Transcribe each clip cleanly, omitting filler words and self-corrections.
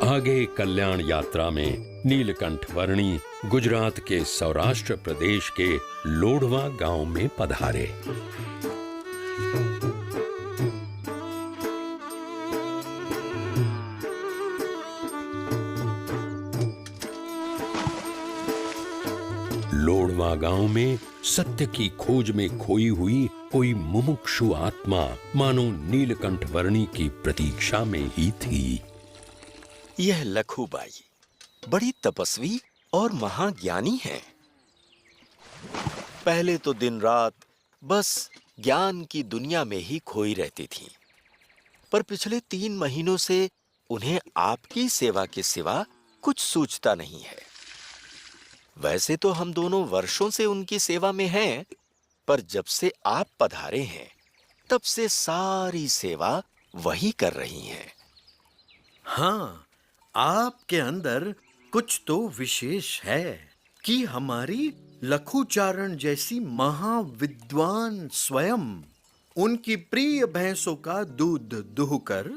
आगे कल्याण यात्रा में नीलकंठ वर्णी गुजरात के सौराष्ट्र प्रदेश के लोढ़वा गांव में पधारे। लोढ़वा गांव में सत्य की खोज में खोई हुई कोई मुमुक्षु आत्मा मानो नीलकंठ वर्णी की प्रतीक्षा में ही थी। यह लखूबाई बड़ी तपस्वी और महाज्ञानी है। पहले तो दिन रात बस ज्ञान की दुनिया में ही खोई रहती थी, पर पिछले 3 महीनों से उन्हें आपकी सेवा के सिवा कुछ सूझता नहीं है। वैसे तो हम दोनों वर्षों से उनकी सेवा में हैं, पर जब से आप पधारे हैं तब से सारी सेवा वही कर रही हैं। हाँ, आपके अंदर कुछ तो विशेष है कि हमारी लखुचारण जैसी महाविद्वान स्वयं उनकी प्रिय भैंसों का दूध दुहकर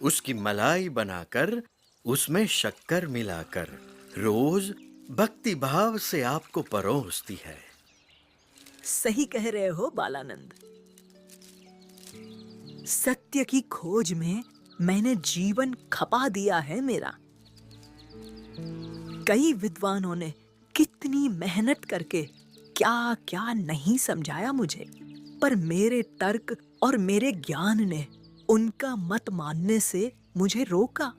उसकी मलाई बनाकर उसमें शक्कर मिलाकर रोज भक्ति भाव से आपको परोसती है। सही कह रहे हो बालानंद। सत्य की खोज में मैंने जीवन खपा दिया है मेरा। कई विद्वानों ने कितनी मेहनत करके क्या क्या नहीं समझाया मुझे, पर मेरे तर्क और मेरे ज्ञान ने उनका मत मानने से मुझे रोका।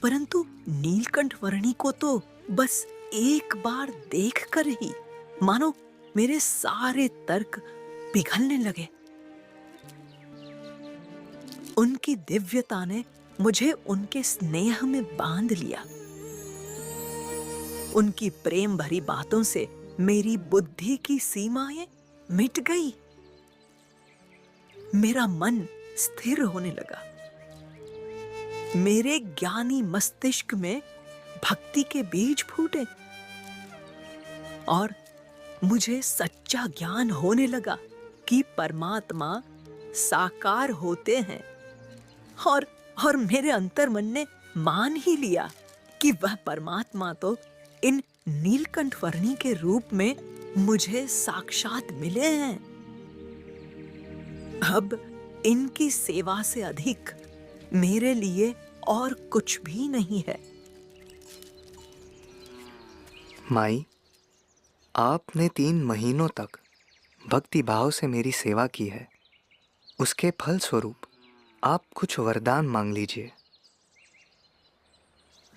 परंतु नीलकंठ वर्णी को तो बस एक बार देखकर ही मानो मेरे सारे तर्क पिघलने लगे। उनकी दिव्यता ने मुझे उनके स्नेह में बांध लिया। उनकी प्रेम भरी बातों से मेरी बुद्धि की सीमाएं मिट गई। मेरा मन स्थिर होने लगा। मेरे ज्ञानी मस्तिष्क में भक्ति के बीज फूटे और मुझे सच्चा ज्ञान होने लगा कि परमात्मा साकार होते हैं। और मेरे अंतर्मन ने मान ही लिया कि वह परमात्मा तो इन नीलकंठ वर्णी के रूप में मुझे साक्षात मिले हैं। अब इनकी सेवा से अधिक मेरे लिए और कुछ भी नहीं है। माई, आपने 3 महीनों तक भक्ति भाव से मेरी सेवा की है। उसके फल स्वरूप आप कुछ वरदान मांग लीजिए।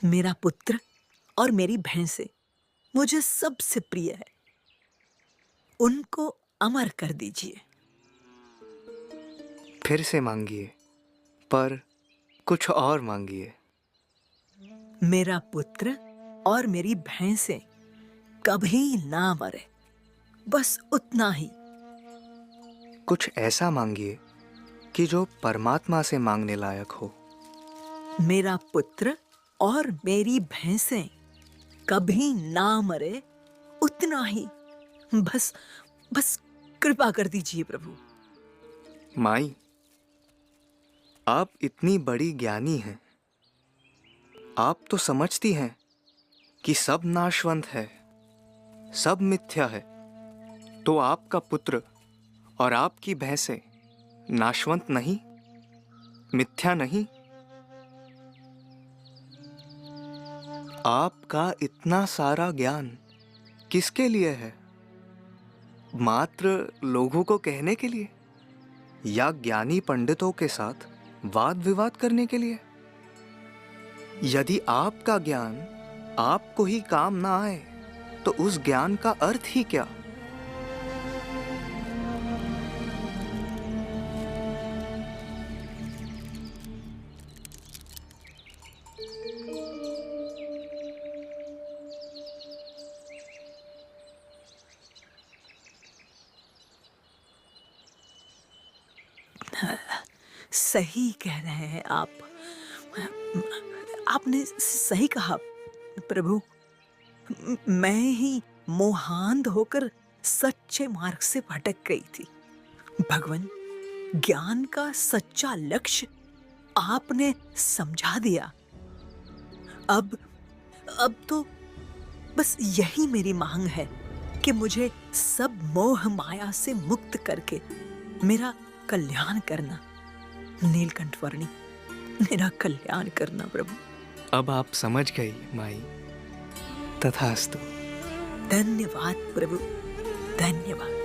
मेरा पुत्र और मेरी भैंसें मुझे सबसे प्रिय है। उनको अमर कर दीजिए। फिर से मांगिए, पर कुछ और मांगिए। मेरा पुत्र और मेरी भैंसें कभी ना मरे, बस उतना ही। कुछ ऐसा मांगिए कि जो परमात्मा से मांगने लायक हो। मेरा पुत्र और मेरी भैंसें कभी ना मरे, उतना ही। बस कृपा कर दीजिए प्रभु। माई, आप इतनी बड़ी ज्ञानी हैं। आप तो समझती हैं कि सब नाशवंत है, सब मिथ्या है। तो आपका पुत्र और आपकी भैंसें नाशवंत नहीं, मिथ्या नहीं। आपका इतना सारा ज्ञान किसके लिए है? मात्र लोगों को कहने के लिए, या ज्ञानी पंडितों के साथ वाद विवाद करने के लिए? यदि आपका ज्ञान आपको ही काम ना आए तो उस ज्ञान का अर्थ ही क्या? सही कह रहे हैं आप। आपने सही कहा प्रभु। मैं ही मोहांध होकर सच्चे मार्ग से भटक गई थी। भगवान, ज्ञान का सच्चा लक्ष्य आपने समझा दिया। अब तो बस यही मेरी मांग है कि मुझे सब मोह माया से मुक्त करके मेरा कल्याण करना। नीलकंठ वर्णी, मेरा कल्याण करना प्रभु। अब आप समझ गई माई। तथास्तु। धन्यवाद प्रभु, धन्यवाद।